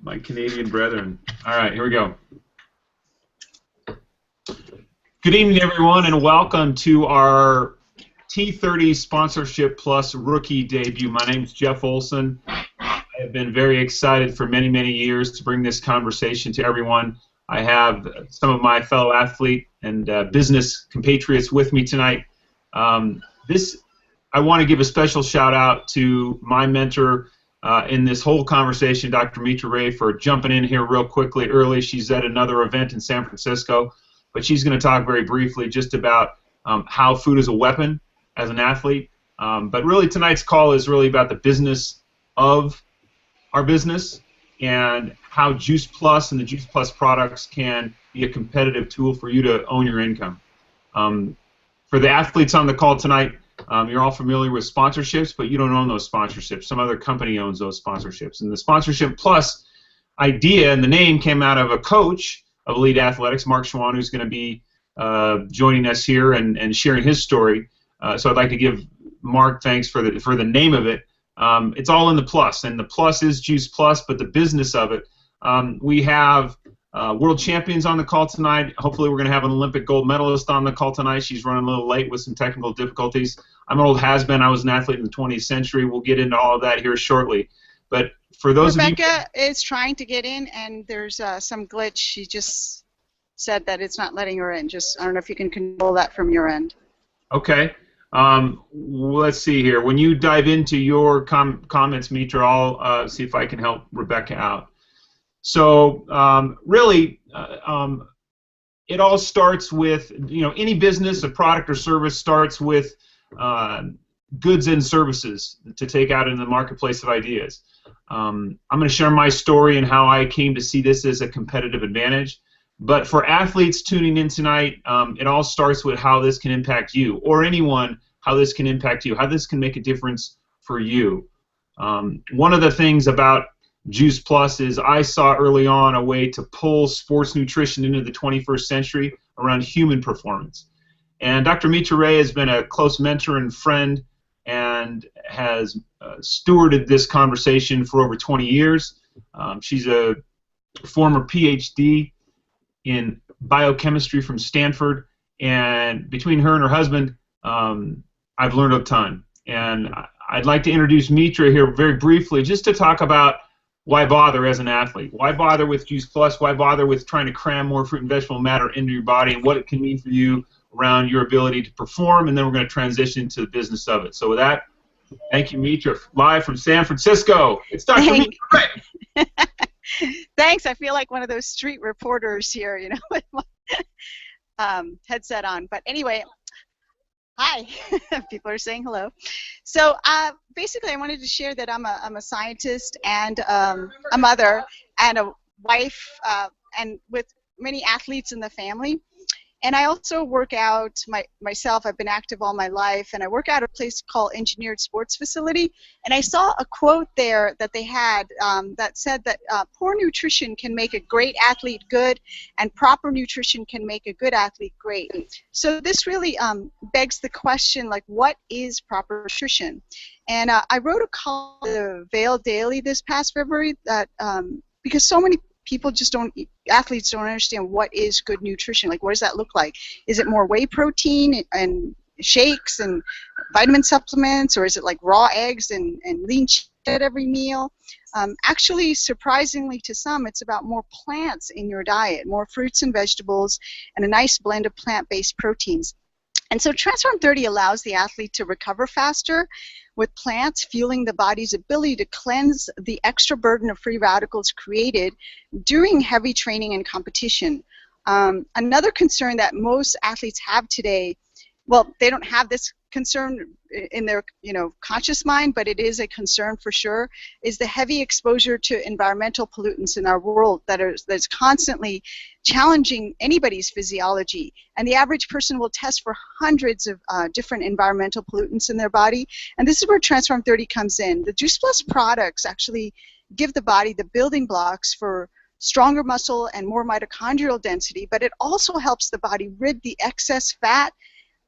My Canadian brethren. All right, here we go. Good evening, everyone, and welcome to our T30 Sponsorship Plus Rookie debut. My name is Jeff Olson. I have been very excited for many, many years to bring this conversation to everyone. I have some of my fellow athlete and business compatriots with me tonight. I want to give a special shout out to my mentor in this whole conversation, Dr. Mitra Ray, for jumping in here real quickly early. She's at another event in San Francisco, but she's going to talk very briefly just about how food is a weapon as an athlete. But really tonight's call is really about the business of our business and how Juice Plus and the Juice Plus products can be a competitive tool for you to own your income. For the athletes on the call tonight, you're all familiar with sponsorships, but you don't own those sponsorships. Some other company owns those sponsorships. And the Sponsorship Plus idea and the name came out of a coach of Elite Athletics, Mark Schwann, who's going to be joining us here and sharing his story. So I'd like to give Mark thanks for the name of it. It's all in the plus, and the plus is Juice Plus, but the business of it. We have world champions on the call tonight. Hopefully we're going to have an Olympic gold medalist on the call tonight. She's running a little late with some technical difficulties. I'm an old has-been. I was an athlete in the 20th century. We'll get into all of that here shortly. But for those Rebecca is trying to get in, and there's some glitch. She just said that it's not letting her in. I don't know if you can control that from your end. Okay. Let's see here. When you dive into your comments, Mitra, I'll see if I can help Rebecca out. So really, it all starts with, any business, a product or service starts with goods and services to take out into the marketplace of ideas. I'm going to share my story and how I came to see this as a competitive advantage. But for athletes tuning in tonight, it all starts with how this can impact you, or anyone, how this can impact you, how this can make a difference for you. One of the things about Juice Plus is I saw early on a way to pull sports nutrition into the 21st century around human performance. And Dr. Mitra Ray has been a close mentor and friend and has stewarded this conversation for over 20 years. She's a former PhD in biochemistry from Stanford, and between her and her husband, I've learned a ton. And I'd like to introduce Mitra here very briefly just to talk about why bother as an athlete? Why bother with Juice Plus? Why bother with trying to cram more fruit and vegetable matter into your body, and what it can mean for you around your ability to perform? And then we're going to transition to the business of it. So with that, thank you, Mitra, live from San Francisco. It's Dr. Mitra Ray. Thanks. I feel like one of those street reporters here, with my headset on. But anyway, hi. People are saying hello. So basically, I wanted to share that I'm a scientist and a mother and a wife, and with many athletes in the family. And I also work out myself. I've been active all my life, and I work out at a place called Engineered Sports Facility. And I saw a quote there that they had that said that poor nutrition can make a great athlete good, and proper nutrition can make a good athlete great. So this really begs the question, like, what is proper nutrition? And I wrote a column in the Vail Daily this past February that because so many people athletes don't understand what is good nutrition. Like, what does that look like? Is it more whey protein and shakes and vitamin supplements, or is it like raw eggs and lean cheese at every meal? Actually, surprisingly to some, it's about more plants in your diet, more fruits and vegetables, and a nice blend of plant-based proteins. And so Transform 30 allows the athlete to recover faster with plants fueling the body's ability to cleanse the extra burden of free radicals created during heavy training and competition. Another concern that most athletes have today, well, they don't have this concern in their conscious mind, but it is a concern for sure, is the heavy exposure to environmental pollutants in our world that's constantly challenging anybody's physiology. And the average person will test for hundreds of different environmental pollutants in their body. And this is where Transform 30 comes in. The Juice Plus products actually give the body the building blocks for stronger muscle and more mitochondrial density, but it also helps the body rid the excess fat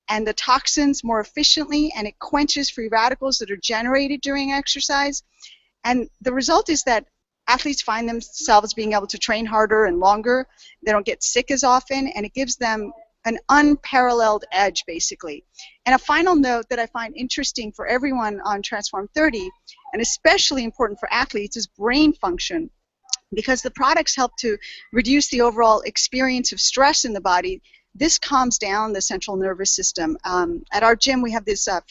and the toxins more efficiently, and it quenches free radicals that are generated during exercise. And the result is that athletes find themselves being able to train harder and longer. They don't get sick as often, and it gives them an unparalleled edge, basically. And a final note that I find interesting for everyone on Transform 30, and especially important for athletes, is brain function, because the products help to reduce the overall experience of stress in the body. This calms down the central nervous system. At our gym, we have this some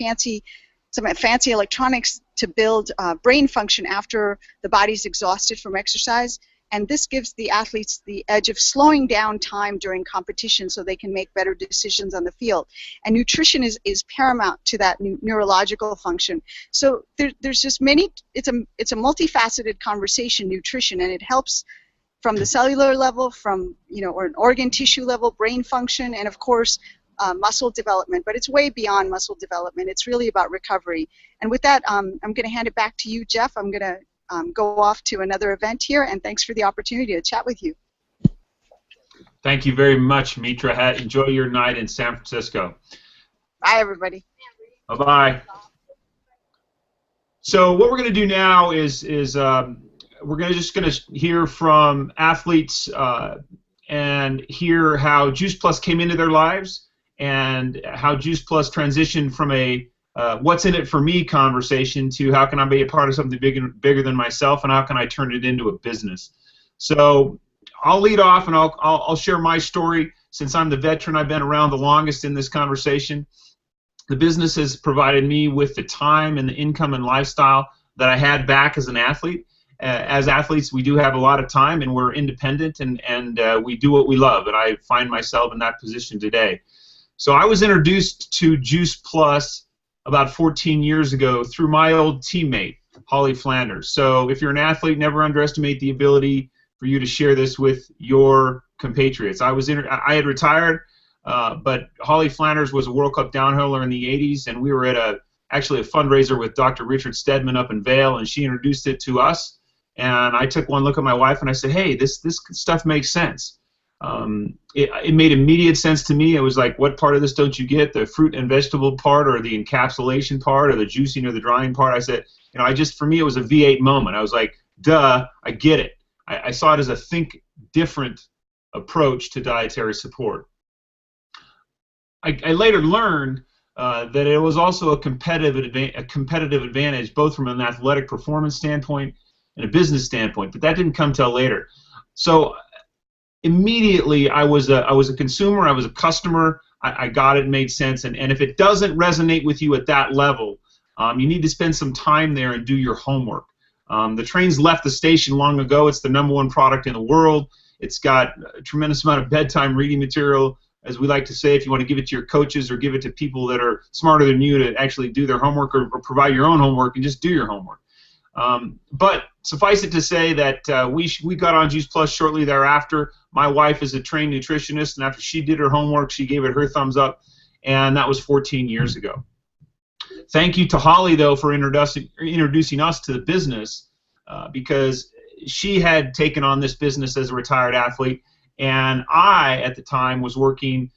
fancy electronics to build brain function after the body's exhausted from exercise, and this gives the athletes the edge of slowing down time during competition so they can make better decisions on the field. And nutrition is paramount to that neurological function. So there's just many, it's a multifaceted conversation, nutrition, and it helps from the cellular level, from, or an organ tissue level, brain function, and of course muscle development. But it's way beyond muscle development. It's really about recovery. And with that, I'm going to hand it back to you, Jeff. I'm going to go off to another event here, and thanks for the opportunity to chat with you. Thank you very much, Mitra. Enjoy your night in San Francisco. Bye, everybody. Bye-bye. So what we're going to do now is we're just going to hear from athletes and hear how Juice Plus came into their lives and how Juice Plus transitioned from a what's in it for me conversation to how can I be a part of something bigger than myself, and how can I turn it into a business. So I'll lead off, and I'll share my story. Since I'm the veteran, I've been around the longest in this conversation. The business has provided me with the time and the income and lifestyle that I had back as an athlete. As athletes, we do have a lot of time, and we're independent, and we do what we love, and I find myself in that position today. So I was introduced to Juice Plus about 14 years ago through my old teammate, Holly Flanders. So if you're an athlete, never underestimate the ability for you to share this with your compatriots. I had retired, but Holly Flanders was a World Cup downhiller in the 80s, and we were at actually a fundraiser with Dr. Richard Stedman up in Vail, and she introduced it to us. And I took one look at my wife, and I said, hey, this stuff makes sense. It made immediate sense to me. It was like, what part of this don't you get? The fruit and vegetable part, or the encapsulation part, or the juicing or the drying part? I said, for me, it was a V8 moment. I was like, duh, I get it. I saw it as a think different approach to dietary support. I later learned that it was also a competitive advantage, both from an athletic performance standpoint and a business standpoint, but that didn't come till later. So immediately I was a consumer, I was a customer, I got it, made sense, and if it doesn't resonate with you at that level, you need to spend some time there and do your homework. The train's left the station long ago. It's the #1 product in the world. It's got a tremendous amount of bedtime reading material, as we like to say, if you want to give it to your coaches or give it to people that are smarter than you to actually do their homework, or provide your own homework and just do your homework. But suffice it to say that we got on Juice Plus shortly thereafter. My wife is a trained nutritionist, and after she did her homework, she gave it her thumbs up, and that was 14 years ago. Thank you to Holly, though, for introducing us to the business, because she had taken on this business as a retired athlete, and I, at the time, was working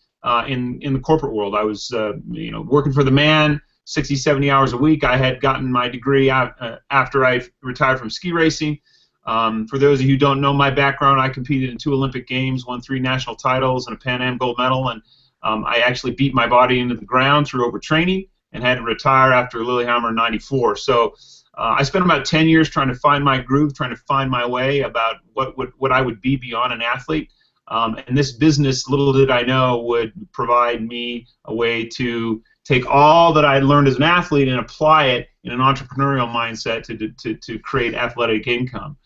in the corporate world. I was working for the man, 60, 70 hours a week. I had gotten my degree out, after I retired from ski racing. For those of you who don't know my background, I competed in 2 Olympic Games, won 3 national titles, and a Pan Am gold medal, and I actually beat my body into the ground through overtraining and had to retire after Lillehammer in '94. So I spent about 10 years trying to find my groove, trying to find my way about what I would be beyond an athlete. And this business, little did I know, would provide me a way to take all that I learned as an athlete and apply it in an entrepreneurial mindset to create athletic income.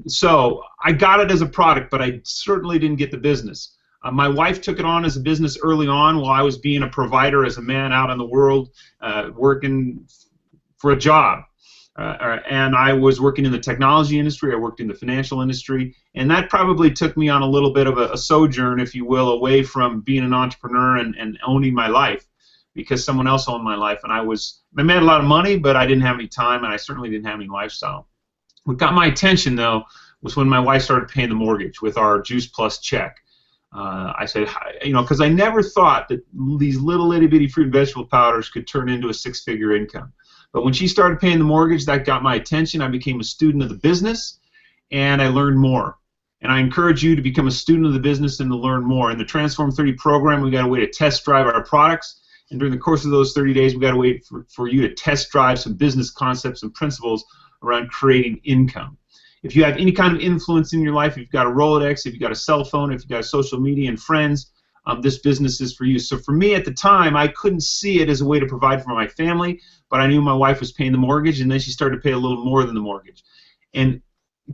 So I got it as a product, but I certainly didn't get the business. My wife took it on as a business early on while I was being a provider as a man out in the world, working for a job. And I was working in the technology industry, I worked in the financial industry, and that probably took me on a little bit of a sojourn, if you will, away from being an entrepreneur and owning my life, because someone else owned my life, and I made a lot of money, but I didn't have any time, and I certainly didn't have any lifestyle. What got my attention, though, was when my wife started paying the mortgage with our Juice Plus check. I said, because I never thought that these little itty-bitty fruit and vegetable powders could turn into a 6-figure income. But when she started paying the mortgage, that got my attention. I became a student of the business, and I learned more. And I encourage you to become a student of the business and to learn more. In the Transform 30 program, we got a way to test drive our products, and during the course of those 30 days, we got a way for you to test drive some business concepts and principles around creating income. If you have any kind of influence in your life, if you've got a Rolodex, if you've got a cell phone, if you've got social media and friends, this business is for you. So for me at the time, I couldn't see it as a way to provide for my family, but I knew my wife was paying the mortgage, and then she started to pay a little more than the mortgage. And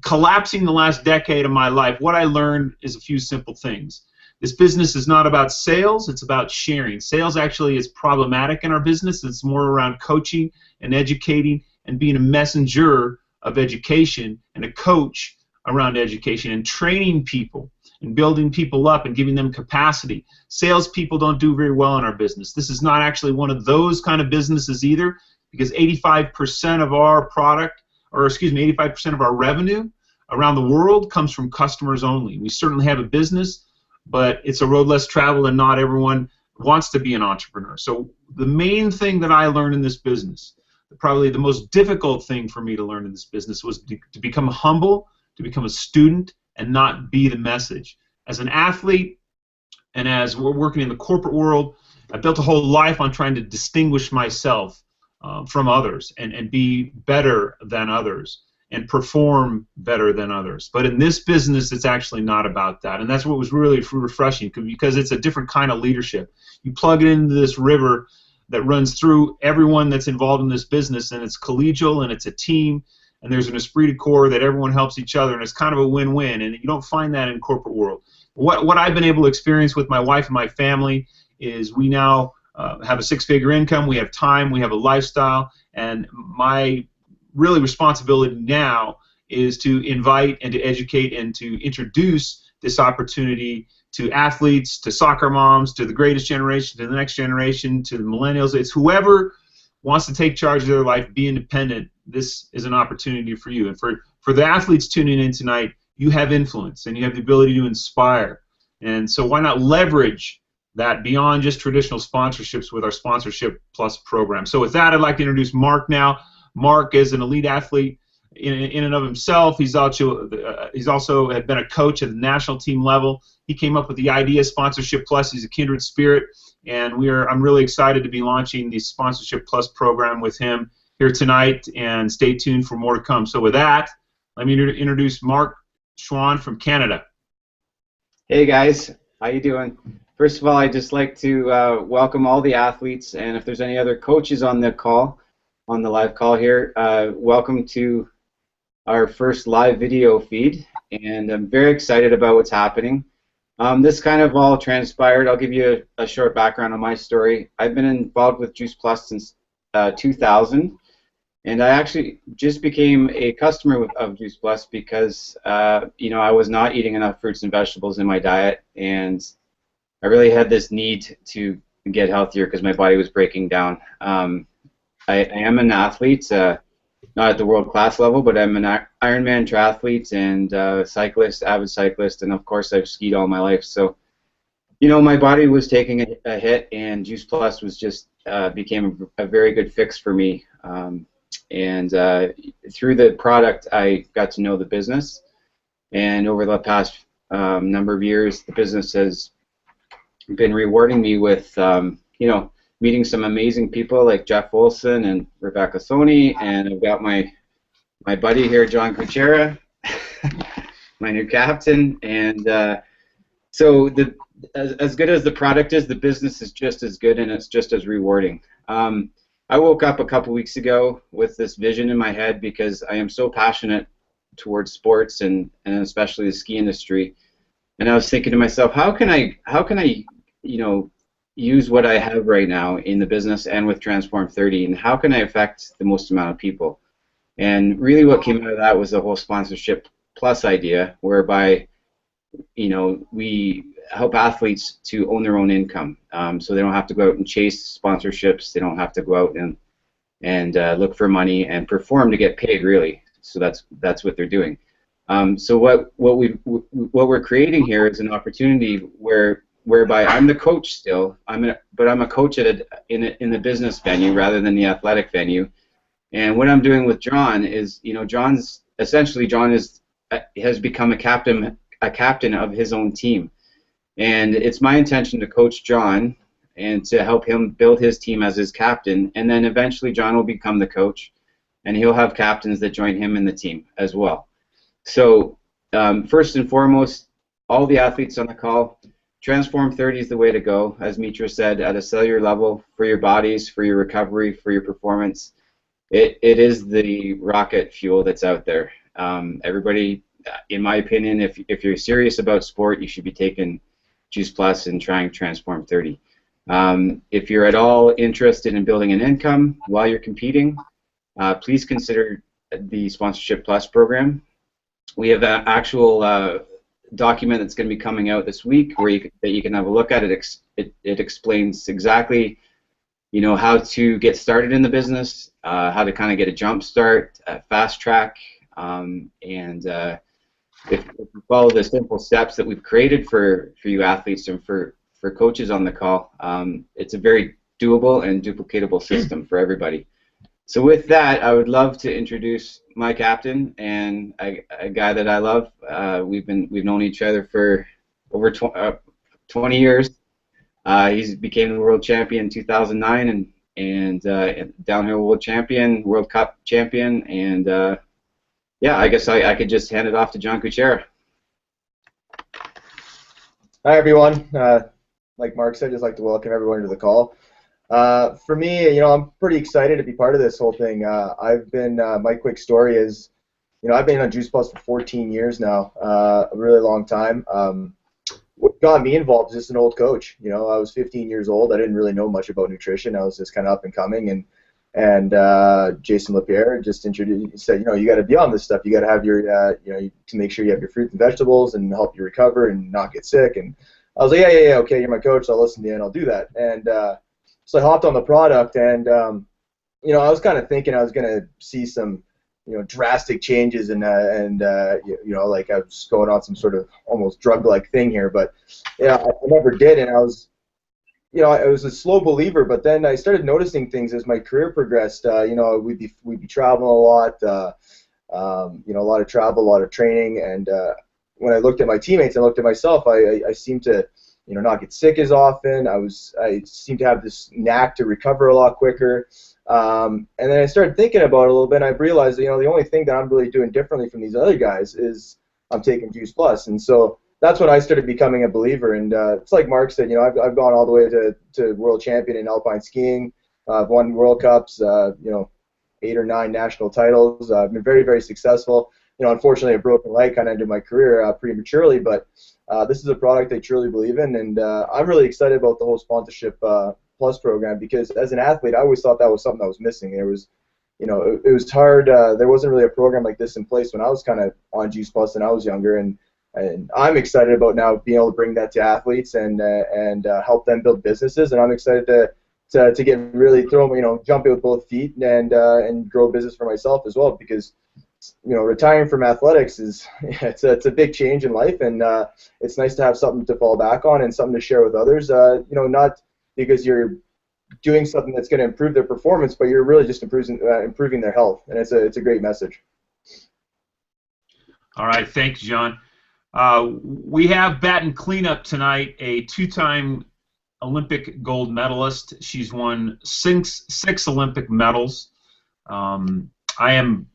collapsing the last decade of my life, what I learned is a few simple things. This business is not about sales, it's about sharing. Sales actually is problematic in our business. It's more around coaching and educating and being a messenger of education and a coach around education and training people and building people up and giving them capacity. Salespeople don't do very well in our business. This is not actually one of those kind of businesses either, because 85% of our product, or excuse me, 85% of our revenue around the world comes from customers only. We certainly have a business, but it's a road less traveled, and not everyone wants to be an entrepreneur. So the main thing that I learned in this business, probably the most difficult thing for me to learn in this business, was to become humble, to become a student, and not be the message. As an athlete, and as we're working in the corporate world, I built a whole life on trying to distinguish myself from others and be better than others and perform better than others. But in this business, it's actually not about that. And that's what was really refreshing, because it's a different kind of leadership. You plug it into this river that runs through everyone that's involved in this business, and it's collegial, and it's a team, and there's an esprit de corps that everyone helps each other, and it's kind of a win-win, and you don't find that in corporate world. What I've been able to experience with my wife and my family is we now have a six-figure income, we have time, we have a lifestyle, and my really responsibility now is to invite and to educate and to introduce this opportunity to athletes, to soccer moms, to the greatest generation, to the next generation, to the millennials. It's whoever wants to take charge of their life, be independent. This is an opportunity for you. And for the athletes tuning in tonight, you have influence and you have the ability to inspire. And so why not leverage that beyond just traditional sponsorships with our Sponsorship Plus program. So with that, I'd like to introduce Mark now. Mark is an elite athlete in and of himself. He's also had been a coach at the national team level. He came up with the idea of Sponsorship Plus. He's a kindred spirit, and I'm really excited to be launching the Sponsorship Plus program with him here tonight, and stay tuned for more to come. So with that, let me introduce Mark Schwann from Canada. Hey guys, how you doing? First of all, I'd just like to welcome all the athletes, and if there's any other coaches on the call, on the live call here, welcome to our first live video feed, and I'm very excited about what's happening. This kind of all transpired. I'll give you a short background on my story. I've been involved with Juice Plus since 2000, and I actually just became a customer of Juice Plus because you know, I was not eating enough fruits and vegetables in my diet, and I really had this need to get healthier because my body was breaking down. I am an athlete, not at the world class level, but I'm an Ironman triathlete and cyclist, avid cyclist, and of course I've skied all my life. So, you know, my body was taking a hit, and Juice Plus was just became a very good fix for me. And through the product, I got to know the business, and over the past number of years, the business has been rewarding me with, you know, meeting some amazing people like Jeff Olson and Rebecca Sony, and I've got my buddy here, John Kuchera, my new captain, and so as good as the product is, the business is just as good, and it's just as rewarding. I woke up a couple weeks ago with this vision in my head because I am so passionate towards sports and especially the ski industry, and I was thinking to myself, how can I you know, use what I have right now in the business and with Transform 30, and how can I affect the most amount of people? And really what came out of that was the whole Sponsorship Plus idea, whereby, you know, we help athletes to own their own income, so they don't have to go out and chase sponsorships, they don't have to go out and look for money and perform to get paid, really. So that's what they're doing. So what we're creating here is an opportunity whereby I'm the coach still, but I'm a coach in the business venue rather than the athletic venue. And what I'm doing with John is, you know, John is has become a captain of his own team. And it's my intention to coach John and to help him build his team as his captain, and then eventually John will become the coach, and he'll have captains that join him in the team as well. So first and foremost, all the athletes on the call, Transform 30 is the way to go, as Mitra said, at a cellular level, for your bodies, for your recovery, for your performance. It is the rocket fuel that's out there. Everybody, in my opinion, if you're serious about sport, you should be taking Juice Plus and trying Transform 30. If you're at all interested in building an income while you're competing, please consider the Sponsorship Plus program. We have an actual document that's going to be coming out this week where you can have a look at it. It explains exactly, you know, how to get started in the business, how to kind of get a jump start, fast track, and if you follow the simple steps that we've created for you athletes and for coaches on the call, it's a very doable and duplicatable system for everybody. So with that, I would love to introduce my captain and a guy that I love. We've known each other for over 20 years. He became the world champion in 2009 and downhill world champion, World Cup champion, and yeah, I guess I could just hand it off to John Kuchera. Hi everyone. Like Mark said, I'd just like to welcome everyone to the call. For me, you know, I'm pretty excited to be part of this whole thing. I've been, my quick story is, you know, I've been on Juice Plus for 14 years now, a really long time. What got me involved is just an old coach. You know, I was 15 years old. I didn't really know much about nutrition. I was just kind of up and coming, and Jason Lapierre just introduced, said, you know, you got to be on this stuff. You got to have your, you know, to make sure you have your fruits and vegetables and help you recover and not get sick. And I was like, yeah, okay, you're my coach, so I'll listen to you and I'll do that. And so I hopped on the product, and you know, I was kind of thinking I was going to see some, you know, drastic changes, and you know, like I was going on some sort of almost drug-like thing here, but yeah, I never did, and I was, you know, I was a slow believer, but then I started noticing things as my career progressed. You know, we'd be traveling a lot, you know, a lot of travel, a lot of training, and when I looked at my teammates and looked at myself, I seemed to, you know, not get sick as often. I seemed to have this knack to recover a lot quicker. And then I started thinking about it a little bit, and I realized, you know, the only thing that I'm really doing differently from these other guys is I'm taking Juice Plus. And so that's when I started becoming a believer. And it's like Mark said, you know, I've gone all the way to world champion in alpine skiing. I've won World Cups, you know, 8 or 9 national titles. I've been very, very successful. You know, unfortunately, a broken leg kind of ended my career prematurely, but this is a product I truly believe in, and I'm really excited about the whole Sponsorship Plus program, because as an athlete, I always thought that was something that was missing. There was, you know, it was hard. There wasn't really a program like this in place when I was kind of on Juice Plus and I was younger, and I'm excited about now being able to bring that to athletes and help them build businesses, and I'm excited to get really you know, jump in with both feet and grow a business for myself as well, because, you know, retiring from athletics is it's a big change in life, and it's nice to have something to fall back on and something to share with others. You know, not because you're doing something that's going to improve their performance, but you're really just improving their health, and it's a great message. All right, thanks, John. We have batting cleanup tonight a 2-time Olympic gold medalist. She's won six Olympic medals. I am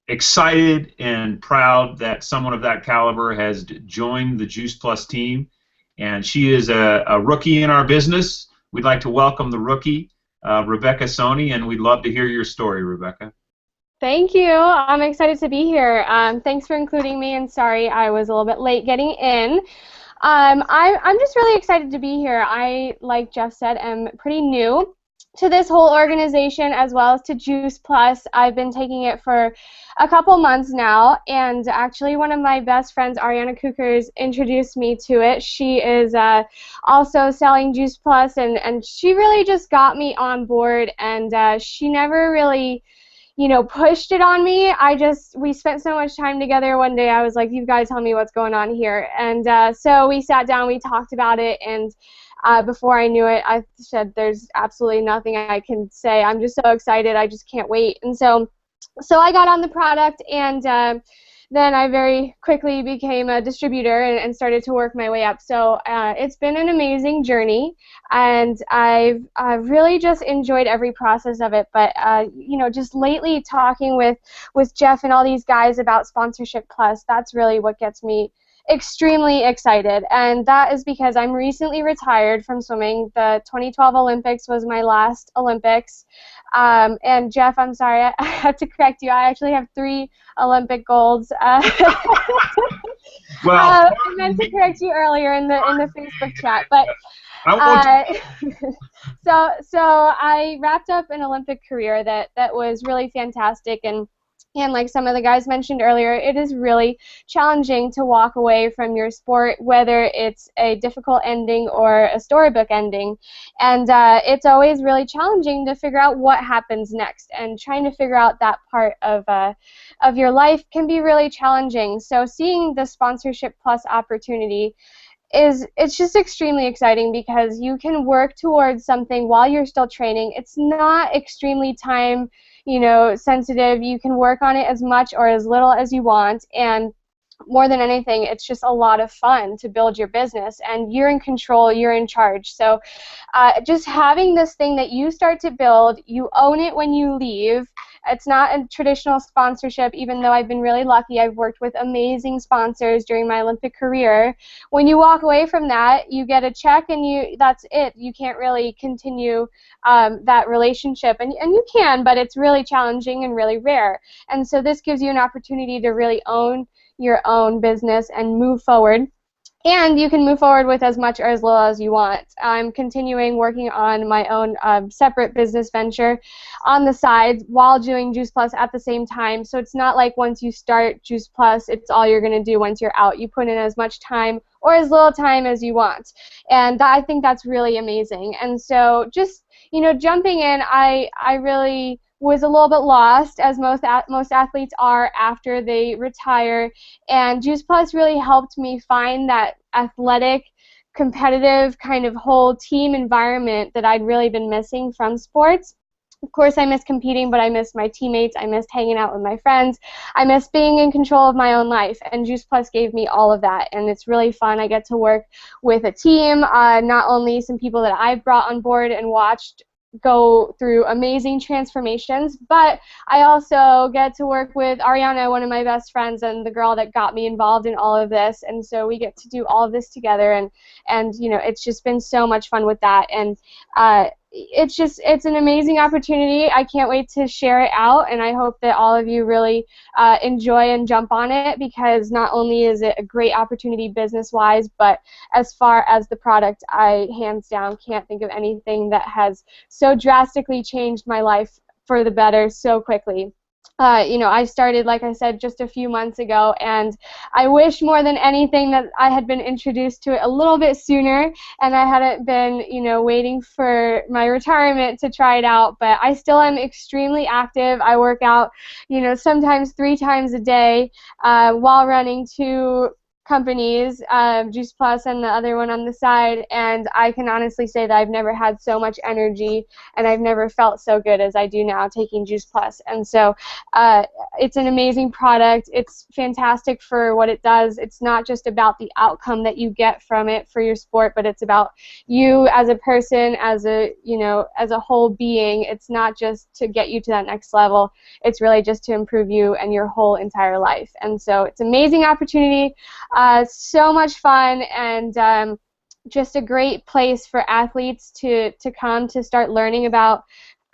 excited and proud that someone of that caliber has joined the Juice Plus team, and she is a rookie in our business. We'd like to welcome the rookie, Rebecca Sony, and we'd love to hear your story, Rebecca. Thank you. I'm excited to be here. Thanks for including me, and sorry I was a little bit late getting in. I'm just really excited to be here. I, like Jeff said, am pretty new to this whole organization as well as to Juice Plus. I've been taking it for a couple months now, and actually one of my best friends, Ariana Kukers, introduced me to it. She is also selling Juice Plus, and she really just got me on board, and she never really, you know, pushed it on me. We spent so much time together. One day I was like, you've got to tell me what's going on here. And so we sat down, we talked about it, and before I knew it, I said, there's absolutely nothing I can say. I'm just so excited. I just can't wait. And so I got on the product, and then I very quickly became a distributor and started to work my way up. So it's been an amazing journey, and I've really just enjoyed every process of it. But you know, just lately talking with Jeff and all these guys about Sponsorship Plus, that's really what gets me extremely excited, and that is because I'm recently retired from swimming. The 2012 Olympics was my last Olympics, and Jeff, I'm sorry, I have to correct you. I actually have 3 Olympic golds. Well, I meant to correct you earlier in the Facebook chat, but so I wrapped up an Olympic career that was really fantastic, and like some of the guys mentioned earlier, it is really challenging to walk away from your sport, whether it's a difficult ending or a storybook ending. And it's always really challenging to figure out what happens next. And trying to figure out that part of your life can be really challenging. So seeing the Sponsorship Plus opportunity it's just extremely exciting because you can work towards something while you're still training. It's not extremely time, sensitive. You can work on it as much or as little as you want, and more than anything, it's just a lot of fun to build your business, and you're in control, you're in charge. So just having this thing that you start to build, you own it when you leave. It's not a traditional sponsorship, even though I've been really lucky. I've worked with amazing sponsors during my Olympic career. When you walk away from that, you get a check, and that's it. You can't really continue that relationship, and you can, but it's really challenging and really rare. And so this gives you an opportunity to really own your own business and move forward. And you can move forward with as much or as little as you want. I'm continuing working on my own separate business venture on the side while doing Juice Plus at the same time. So it's not like once you start Juice Plus, it's all you're going to do once you're out. You put in as much time or as little time as you want. And I think that's really amazing. And so just, jumping in, I really was a little bit lost, as most athletes are after they retire, and Juice Plus really helped me find that athletic, competitive kind of whole team environment that I'd really been missing from sports. Of course, I miss competing, but I miss my teammates, I missed hanging out with my friends, I miss being in control of my own life, and Juice Plus gave me all of that, and it's really fun. I get to work with a team, not only some people that I've brought on board and watched go through amazing transformations, but I also get to work with Ariana, one of my best friends, and the girl that got me involved in all of this, and so we get to do all of this together, and it's just been so much fun with that, and it's an amazing opportunity. I can't wait to share it out, and I hope that all of you really enjoy and jump on it, because not only is it a great opportunity business-wise, but as far as the product, I hands down can't think of anything that has so drastically changed my life for the better so quickly. I started, like I said, just a few months ago, and I wish more than anything that I had been introduced to it a little bit sooner, and I hadn't been, waiting for my retirement to try it out. But I still am extremely active. I work out, sometimes 3 times a day while running 2 companies, Juice Plus and the other one on the side, and I can honestly say that I've never had so much energy and I've never felt so good as I do now taking Juice Plus. And so it's an amazing product. It's fantastic for what it does. It's not just about the outcome that you get from it for your sport, but it's about you as a person, as a whole being. It's not just to get you to that next level. It's really just to improve you and your whole entire life. And so it's an amazing opportunity. So much fun, and just a great place for athletes to come to start learning about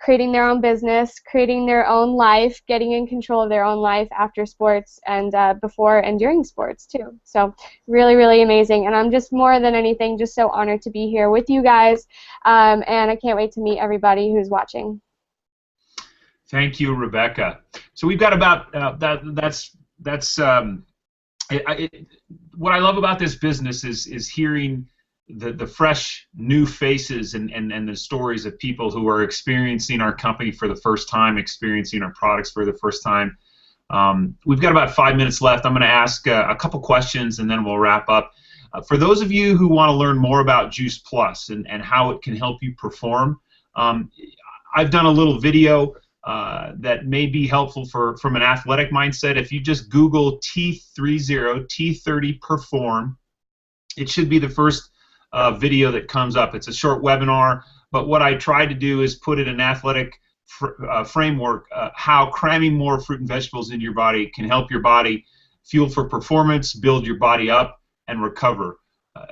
creating their own business, creating their own life, getting in control of their own life after sports and before and during sports too. So really, really amazing, and I'm just more than anything just so honored to be here with you guys, and I can't wait to meet everybody who's watching. Thank you, Rebecca. So we've got about what I love about this business is hearing the fresh new faces and the stories of people who are experiencing our company for the first time, experiencing our products for the first time. We've got about 5 minutes left. I'm going to ask a couple questions and then we'll wrap up. For those of you who want to learn more about Juice Plus and how it can help you perform, I've done a little video that may be helpful from an athletic mindset. If you just Google T30 Perform, it should be the first video that comes up. It's a short webinar, but what I tried to do is put in an athletic framework, how cramming more fruit and vegetables in your body can help your body fuel for performance, build your body up, and recover.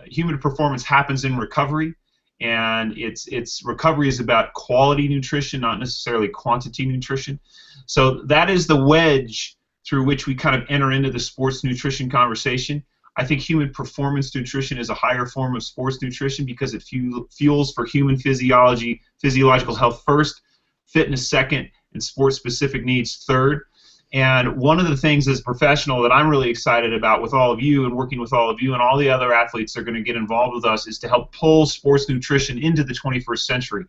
Human performance happens in recovery, and its recovery is about quality nutrition, not necessarily quantity nutrition. So that is the wedge through which we kind of enter into the sports nutrition conversation. I think human performance nutrition is a higher form of sports nutrition because it fuels for human physiological health first, fitness second, and sports-specific needs third. And one of the things as a professional that I'm really excited about with all of you and working with all of you and all the other athletes that are going to get involved with us is to help pull sports nutrition into the 21st century.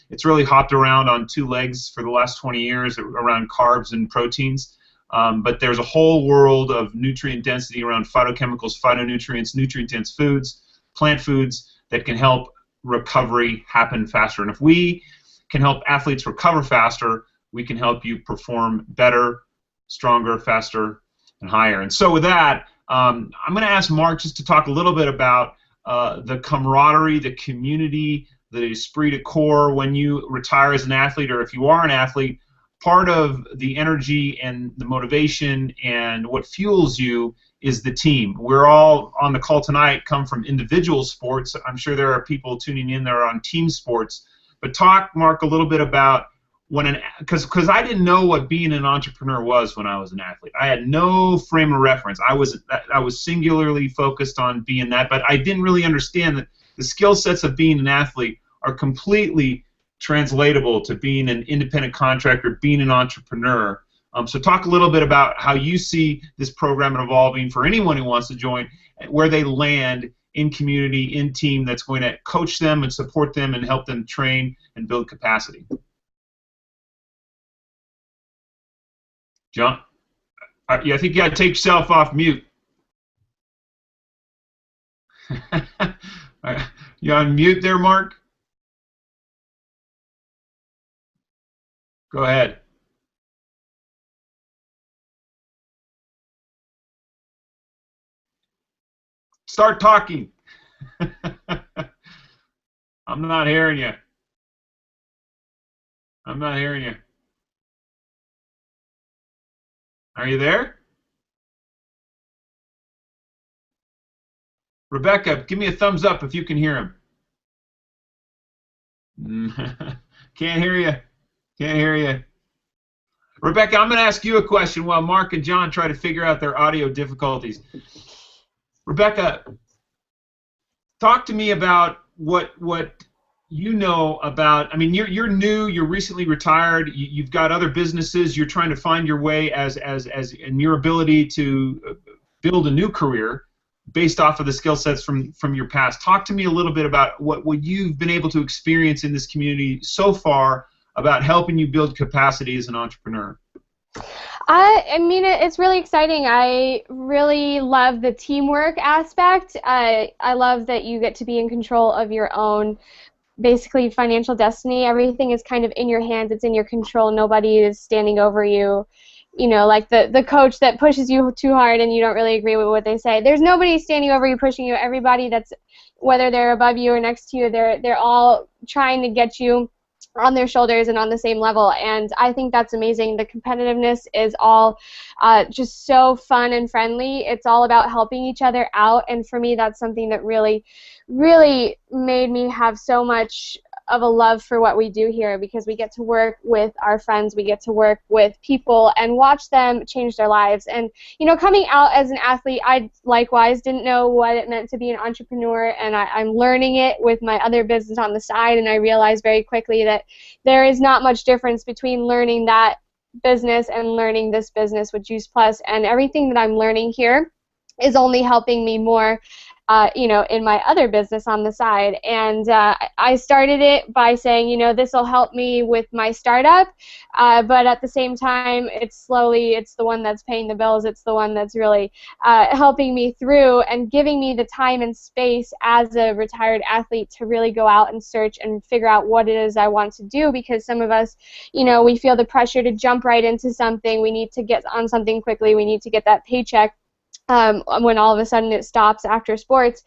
It's really hopped around on two legs for the last 20 years around carbs and proteins, but there's a whole world of nutrient density around phytochemicals, phytonutrients, nutrient-dense foods, plant foods that can help recovery happen faster. And if we can help athletes recover faster, we can help you perform better, stronger, faster, and higher. And so with that, I'm going to ask Mark just to talk a little bit about the camaraderie, the community, the esprit de corps when you retire as an athlete, or if you are an athlete. Part of the energy and the motivation and what fuels you is the team. We're all on the call tonight come from individual sports. I'm sure there are people tuning in that are on team sports. But talk, Mark, a little bit about because I didn't know what being an entrepreneur was when I was an athlete. I had no frame of reference. I was singularly focused on being that, but I didn't really understand that the skill sets of being an athlete are completely translatable to being an independent contractor, being an entrepreneur. So talk a little bit about how you see this program evolving for anyone who wants to join, where they land in community, in team that's going to coach them and support them and help them train and build capacity. John? Yeah, I think you got to take yourself off mute. You on mute there, Mark? Go ahead. Start talking. I'm not hearing you. I'm not hearing you. Are you there? Rebecca, give me a thumbs up if you can hear him. Can't hear you. Can't hear you. Rebecca, I'm going to ask you a question while Mark and John try to figure out their audio difficulties. Rebecca, talk to me about what you know about. I mean, you're new. You're recently retired. You've got other businesses. You're trying to find your way as in your ability to build a new career based off of the skill sets from your past. Talk to me a little bit about what you've been able to experience in this community so far about helping you build capacity as an entrepreneur. I mean, it's really exciting. I really love the teamwork aspect. I love that you get to be in control of your own, basically, financial destiny. Everything is kind of in your hands. It's in your control. Nobody is standing over you. You know, like the coach that pushes you too hard and you don't really agree with what they say. There's nobody standing over you, pushing you. Everybody that's, whether they're above you or next to you, they're all trying to get you on their shoulders and on the same level, and I think that's amazing. The competitiveness is all just so fun and friendly. It's all about helping each other out, and for me that's something that really, really made me have so much of a love for what we do here, because we get to work with our friends, we get to work with people and watch them change their lives. And you know, coming out as an athlete, I likewise didn't know what it meant to be an entrepreneur, and I'm learning it with my other business on the side, and I realized very quickly that there is not much difference between learning that business and learning this business with Juice Plus, and everything that I'm learning here is only helping me more in my other business on the side. And I started it by saying, this will help me with my startup, but at the same time, it's the one that's paying the bills. It's the one that's really helping me through and giving me the time and space as a retired athlete to really go out and search and figure out what it is I want to do, because some of us, we feel the pressure to jump right into something. We need to get on something quickly. We need to get that paycheck. When all of a sudden it stops after sports.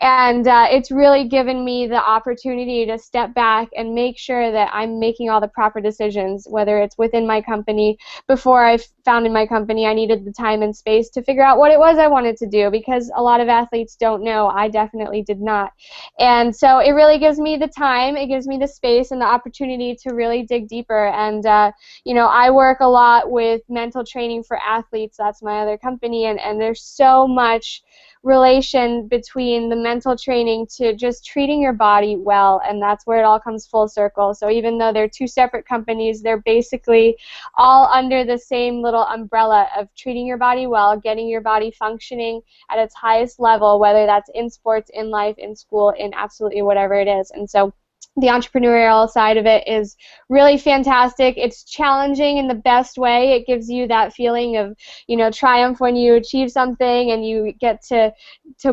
And it's really given me the opportunity to step back and make sure that I'm making all the proper decisions, whether it's within my company. Before I founded my company, I needed the time and space to figure out what it was I wanted to do, because a lot of athletes don't know. I definitely did not. And so it really gives me the time, it gives me the space and the opportunity to really dig deeper. And I work a lot with mental training for athletes. That's my other company, and there's so much relation between the mental training to just treating your body well, and that's where it all comes full circle. So even though they're two separate companies, they're basically all under the same little umbrella of treating your body well, getting your body functioning at its highest level, whether that's in sports, in life, in school, in absolutely whatever it is. And so the entrepreneurial side of it is really fantastic. It's challenging in the best way. It gives you that feeling of, triumph when you achieve something and you get to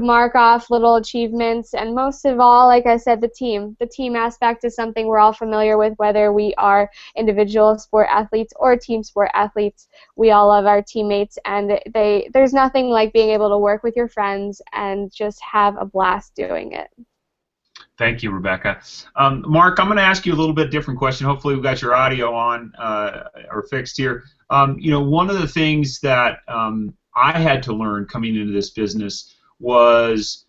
mark off little achievements. And most of all, like I said, the team aspect is something we're all familiar with, whether we are individual sport athletes or team sport athletes. We all love our teammates, and there's nothing like being able to work with your friends and just have a blast doing it. Thank you, Rebecca. Mark, I'm going to ask you a little bit different question. Hopefully we've got your audio on or fixed here. One of the things that I had to learn coming into this business was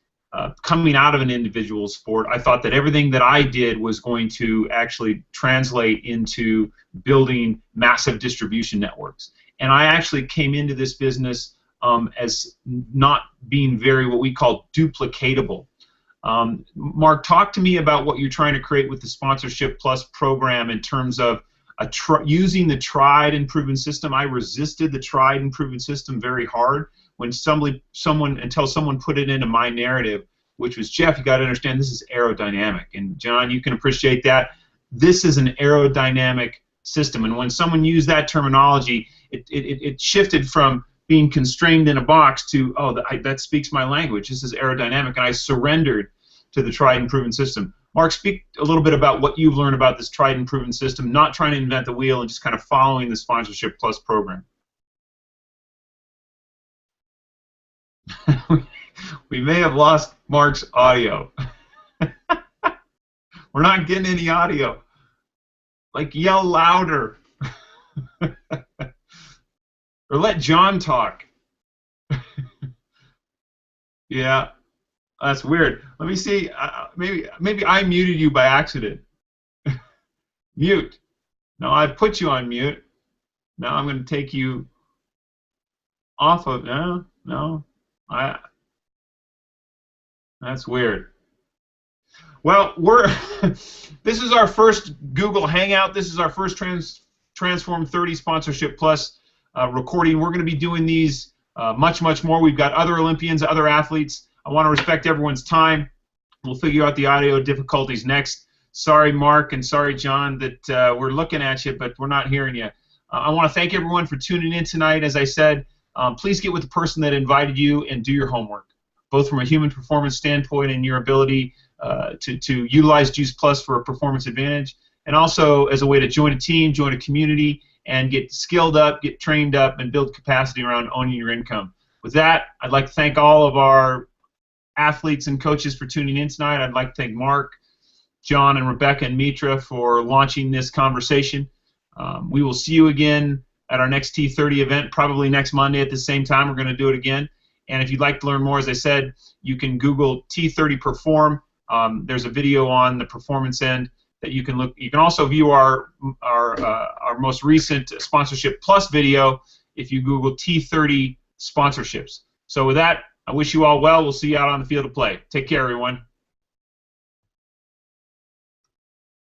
coming out of an individual sport. I thought that everything that I did was going to actually translate into building massive distribution networks. And I actually came into this business as not being very what we call duplicatable. Mark, talk to me about what you're trying to create with the Sponsorship Plus program in terms of using the tried and proven system. I resisted the tried and proven system very hard until someone put it into my narrative, which was, Jeff, you got to understand this is aerodynamic. And John, you can appreciate that. This is an aerodynamic system. And when someone used that terminology, it shifted from being constrained in a box to, that speaks my language. This is aerodynamic, and I surrendered to the tried and proven system. Mark, speak a little bit about what you've learned about this tried and proven system, not trying to invent the wheel and just kind of following the Sponsorship Plus program. We may have lost Mark's audio. We're not getting any audio. Like, yell louder. Or let John talk. Yeah, that's weird. Let me see. Maybe I muted you by accident. Mute. No, I put you on mute. Now I'm going to take you off of. No. That's weird. Well, this is our first Google Hangout. This is our first Transform 30 Sponsorship Plus recording. We're going to be doing these much more. We've got other Olympians, other athletes. I want to respect everyone's time. We'll figure out the audio difficulties next. Sorry, Mark, and sorry, John, that we're looking at you, but we're not hearing you. I want to thank everyone for tuning in tonight. As I said, please get with the person that invited you and do your homework, both from a human performance standpoint and your ability to utilize Juice Plus for a performance advantage, and also as a way to join a team, join a community, and get skilled up, get trained up, and build capacity around owning your income. With that, I'd like to thank all of our athletes and coaches for tuning in tonight. I'd like to thank Mark, John, and Rebecca and Mitra for launching this conversation. We will see you again at our next T30 event, probably next Monday at the same time. We're going to do it again. And if you'd like to learn more, as I said, you can Google T30 Perform. There's a video on the performance end that you can look. You can also view our most recent Sponsorship Plus video if you Google T30 sponsorships. So with that, I wish you all well. We'll see you out on the field of play. Take care, everyone.